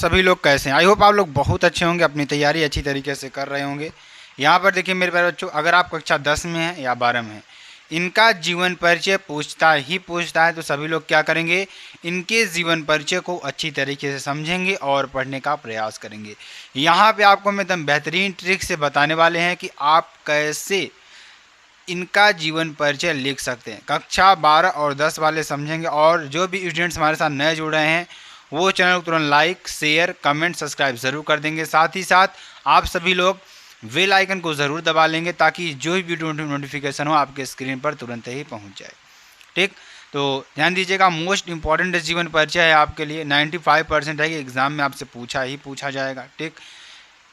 सभी लोग कैसे हैं? आई होप आप लोग बहुत अच्छे होंगे, अपनी तैयारी अच्छी तरीके से कर रहे होंगे। यहाँ पर देखिए मेरे प्यारे बच्चों, अगर आप कक्षा 10 में हैं या 12 में हैं, इनका जीवन परिचय पूछता है तो सभी लोग क्या करेंगे, इनके जीवन परिचय को अच्छी तरीके से समझेंगे और पढ़ने का प्रयास करेंगे। यहाँ पे आपको हम एकदम बेहतरीन ट्रिक से बताने वाले हैं कि आप कैसे इनका जीवन परिचय लिख सकते हैं। कक्षा 12 और 10 वाले समझेंगे, और जो भी स्टूडेंट्स हमारे साथ नए जुड़ रहे हैं वो चैनल को तुरंत लाइक, शेयर, कमेंट, सब्सक्राइब ज़रूर कर देंगे। साथ ही साथ आप सभी लोग बेल आइकन को ज़रूर दबा लेंगे ताकि जो भी वीडियो नोटिफिकेशन हो आपके स्क्रीन पर तुरंत ही पहुंच जाए। ठीक, तो ध्यान दीजिएगा, मोस्ट इंपॉर्टेंट जीवन परिचय है आपके लिए। 95% है कि एग्ज़ाम में आपसे पूछा जाएगा। ठीक,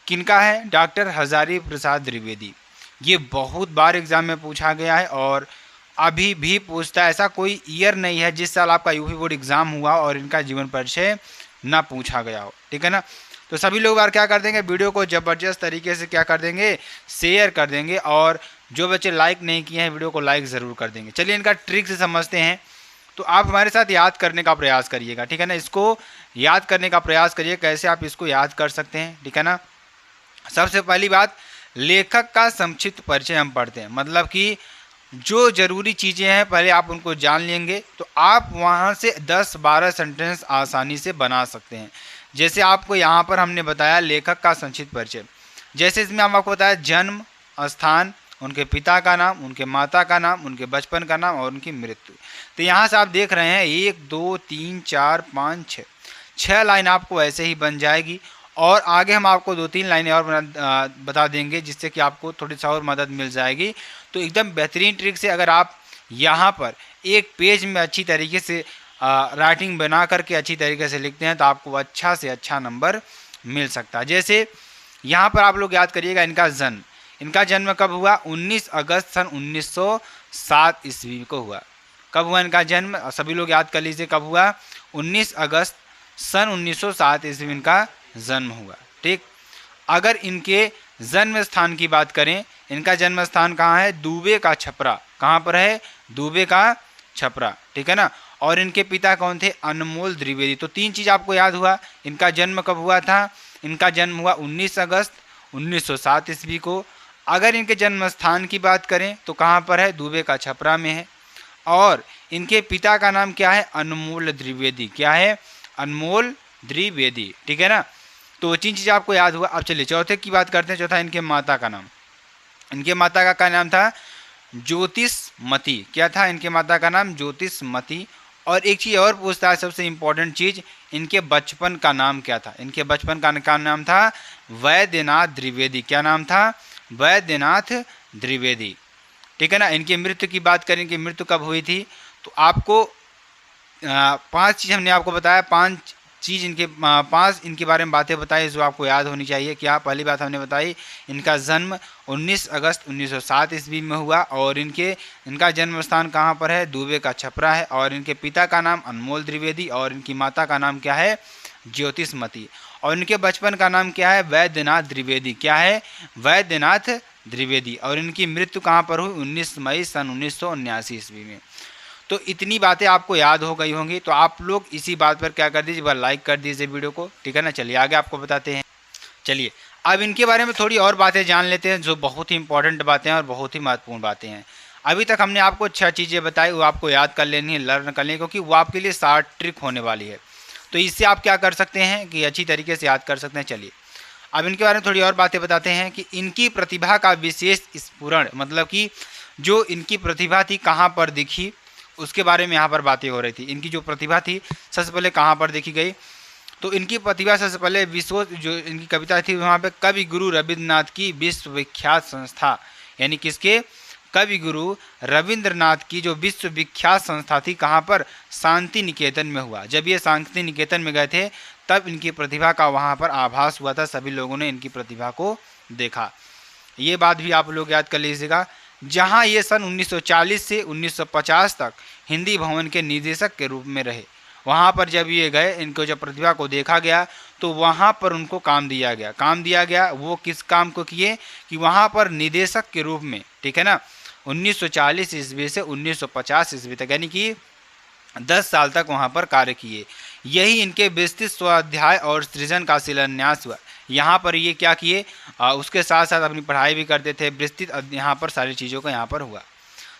किनका है? डॉक्टर हजारी प्रसाद द्विवेदी। ये बहुत बार एग्ज़ाम में पूछा गया है और अभी भी पूछता है। ऐसा कोई ईयर नहीं है जिस साल आपका यूपी बोर्ड एग्ज़ाम हुआ और इनका जीवन परिचय ना पूछा गया हो। ठीक है ना? तो सभी लोग बार क्या कर देंगे, वीडियो को ज़बरदस्त तरीके से क्या कर देंगे, शेयर कर देंगे, और जो बच्चे लाइक नहीं किए हैं वीडियो को लाइक ज़रूर कर देंगे। चलिए इनका ट्रिक से समझते हैं। तो आप हमारे साथ याद करने का प्रयास करिएगा। ठीक है ना? इसको याद करने का प्रयास करिए, कैसे आप इसको याद कर सकते हैं। ठीक है ना? सबसे पहली बात, लेखक का संक्षिप्त परिचय हम पढ़ते हैं। मतलब कि जो ज़रूरी चीज़ें हैं पहले आप उनको जान लेंगे तो आप वहाँ से 10-12 सेंटेंस आसानी से बना सकते हैं। जैसे आपको यहाँ पर हमने बताया लेखक का संक्षिप्त परिचय, जैसे इसमें हम आपको बताया जन्म स्थान, उनके पिता का नाम, उनके माता का नाम, उनके बचपन का नाम और उनकी मृत्यु। तो यहाँ से आप देख रहे हैं 1 2 3 4 5 6 लाइन आपको ऐसे ही बन जाएगी, और आगे हम आपको 2-3 लाइनें और बता देंगे जिससे कि आपको थोड़ी सा और मदद मिल जाएगी। तो एकदम बेहतरीन ट्रिक से अगर आप यहाँ पर एक पेज में अच्छी तरीके से राइटिंग बना करके अच्छी तरीके से लिखते हैं तो आपको अच्छा से अच्छा नंबर मिल सकता है। जैसे यहाँ पर आप लोग याद करिएगा, इनका जन्म कब हुआ? 19 अगस्त सन 1907 ईस्वी को हुआ। कब हुआ इनका जन्म? सभी लोग याद कर लीजिए कब हुआ। 19 अगस्त सन 1907 ईस्वी इनका जन्म हुआ। ठीक, अगर इनके जन्म स्थान की बात करें, इनका जन्म स्थान कहाँ है? दूबे का छपरा। कहाँ पर है? दूबे का छपरा। ठीक है ना? और इनके पिता कौन थे? अनमोल द्विवेदी। तो 3 चीज़ आपको याद हुआ। इनका जन्म कब हुआ था? इनका जन्म हुआ 19 अगस्त 1907 ईस्वी को। अगर इनके जन्म स्थान की बात करें तो कहाँ पर है? दूबे का छपरा में है। और इनके पिता का नाम क्या है? अनमोल द्विवेदी। क्या है? अनमोल द्विवेदी। ठीक है ना? तो 3 चीज़ आपको याद हुआ। अब चलिए चौथे की बात करते हैं। चौथा, इनके माता का नाम। इनके माता का क्या नाम था? ज्योतिषमती। क्या था इनके माता का नाम? ज्योतिषमती। और एक चीज़ और पूछता है, सबसे इम्पोर्टेंट चीज़, इनके बचपन का नाम क्या था? इनके बचपन का नाम था वैद्यनाथ द्विवेदी। क्या नाम था? वैद्यनाथ द्विवेदी। ठीक है ना? इनकी मृत्यु की बात करें कि मृत्यु कब हुई थी, तो आपको 5 चीज़ हमने आपको बताया। 5 इनके बारे में बातें बताई जो आपको याद होनी चाहिए। क्या? पहली बात हमने बताई, इनका जन्म 19 अगस्त 1907 ईस्वी में हुआ, और इनका जन्म स्थान कहाँ पर है? दूबे का छपरा है। और इनके पिता का नाम अनमोल द्विवेदी, और इनकी माता का नाम क्या है? ज्योतिषमती। और इनके बचपन का नाम क्या है? वैद्यनाथ द्विवेदी। क्या है? वैद्यनाथ द्विवेदी। और इनकी मृत्यु कहाँ पर हुई? 19 मई सन 1979 ईस्वी में। तो इतनी बातें आपको याद हो गई होंगी। तो आप लोग इसी बात पर क्या कर दीजिए, वह लाइक कर दीजिए वीडियो को। ठीक है ना? चलिए आगे आपको बताते हैं। चलिए अब इनके बारे में थोड़ी और बातें जान लेते हैं जो बहुत ही इंपॉर्टेंट बातें हैं और बहुत ही महत्वपूर्ण बातें हैं। अभी तक हमने आपको 6 चीज़ें बताई, वो आपको याद कर लेनी है, लर्न कर लेनी है, क्योंकि वो आपके लिए 60 ट्रिक होने वाली है। तो इससे आप क्या कर सकते हैं कि अच्छी तरीके से याद कर सकते हैं। चलिए अब इनके बारे में थोड़ी और बातें बताते हैं कि इनकी प्रतिभा का विशेष स्फुरण, मतलब कि जो इनकी प्रतिभा थी कहाँ पर दिखी, उसके बारे में यहाँ पर बातें हो रही थी। इनकी जो प्रतिभा थी सबसे पहले कहाँ पर देखी गई, तो इनकी प्रतिभा सबसे पहले जो इनकी कविता थी वहाँ पे कवि गुरु रविंद्रनाथ की विश्वविख्यात संस्था, यानी किसके? कवि गुरु रविंद्रनाथ की जो विश्वविख्यात संस्था थी कहाँ पर? शांति निकेतन में हुआ। जब ये शांति निकेतन में गए थे तब इनकी प्रतिभा का वहाँ पर आभास हुआ था। सभी लोगों ने इनकी प्रतिभा को देखा। ये बात भी आप लोग याद कर लीजिएगा। जहाँ ये सन 1940 से 1950 तक हिंदी भवन के निदेशक के रूप में रहे, वहाँ पर जब ये गए, इनको जब प्रतिभा को देखा गया तो वहाँ पर उनको काम दिया गया। वो किस काम को किए कि वहाँ पर निदेशक के रूप में, ठीक है ना, 1940 ईस्वी से 1950 ईस्वी तक, यानी कि 10 साल तक वहाँ पर कार्य किए। यही इनके विस्तृत स्वाध्याय और सृजन का शिलान्यास हुआ। यहाँ पर ये क्या किए, उसके साथ साथ अपनी पढ़ाई भी करते थे, विस्तृत यहाँ पर सारी चीज़ों का यहाँ पर हुआ।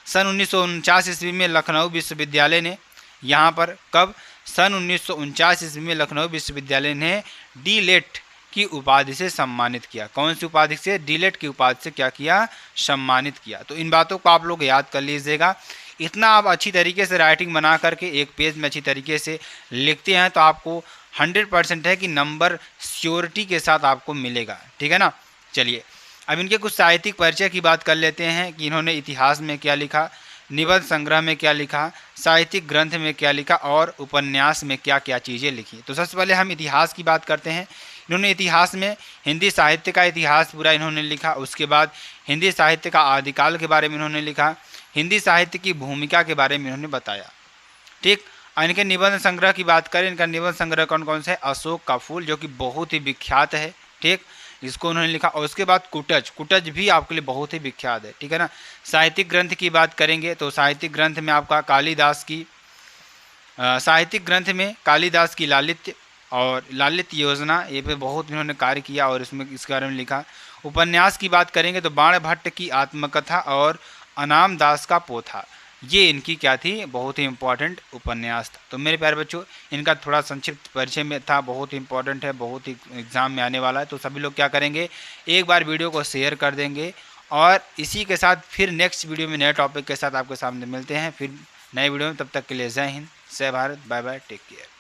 सन 1949 ईस्वी में लखनऊ विश्वविद्यालय ने यहाँ पर कब, सन 1949 ईस्वी में लखनऊ विश्वविद्यालय ने डीलेट की उपाधि से सम्मानित किया। कौन सी उपाधि से, डीलेट की उपाधि से क्या किया, सम्मानित किया। तो इन बातों को आप लोग याद कर लीजिएगा। इतना आप अच्छी तरीके से राइटिंग बना करके एक पेज में अच्छी तरीके से लिखते हैं तो आपको 100% है कि नंबर श्योरिटी के साथ आपको मिलेगा, ठीक है ना। चलिए अब इनके कुछ साहित्यिक परिचय की बात कर लेते हैं कि इन्होंने इतिहास में क्या लिखा, निबंध संग्रह में क्या लिखा, साहित्यिक ग्रंथ में क्या लिखा और उपन्यास में क्या क्या चीज़ें लिखी। तो सबसे पहले हम इतिहास की बात करते हैं। इन्होंने इतिहास में हिंदी साहित्य का इतिहास पूरा इन्होंने लिखा। उसके बाद हिंदी साहित्य का आदिकाल के बारे में इन्होंने लिखा, हिंदी साहित्य की भूमिका के बारे में इन्होंने बताया, ठीक। इनके निबंध संग्रह की बात करें, इनका निबंध संग्रह कौन कौन सा है, अशोक का फूल जो कि बहुत ही विख्यात है, ठीक, इसको उन्होंने लिखा। और उसके बाद कुटज भी आपके लिए बहुत ही विख्यात है, ठीक है ना। साहित्यिक ग्रंथ की बात करेंगे तो साहित्यिक ग्रंथ में आपका कालिदास की साहित्यिक ग्रंथ में कालिदास की लालित्य और लालित्य योजना, ये पे बहुत इन्होंने कार्य किया और इसमें इसके बारे में लिखा। उपन्यास की बाण भट्ट की बाणभट्ट की आत्मकथा और अनाम दास का पोथा, ये इनकी क्या थी, बहुत ही इंपॉर्टेंट उपन्यास था। तो मेरे प्यारे बच्चों, इनका थोड़ा संक्षिप्त परिचय में था, बहुत इंपॉर्टेंट है, बहुत ही एग्जाम में आने वाला है। तो सभी लोग क्या करेंगे, एक बार वीडियो को शेयर कर देंगे और इसी के साथ फिर नेक्स्ट वीडियो में नए टॉपिक के साथ आपके सामने मिलते हैं, फिर नए वीडियो में। तब तक के लिए जय हिंद, जय Bharat, bye bye, take care.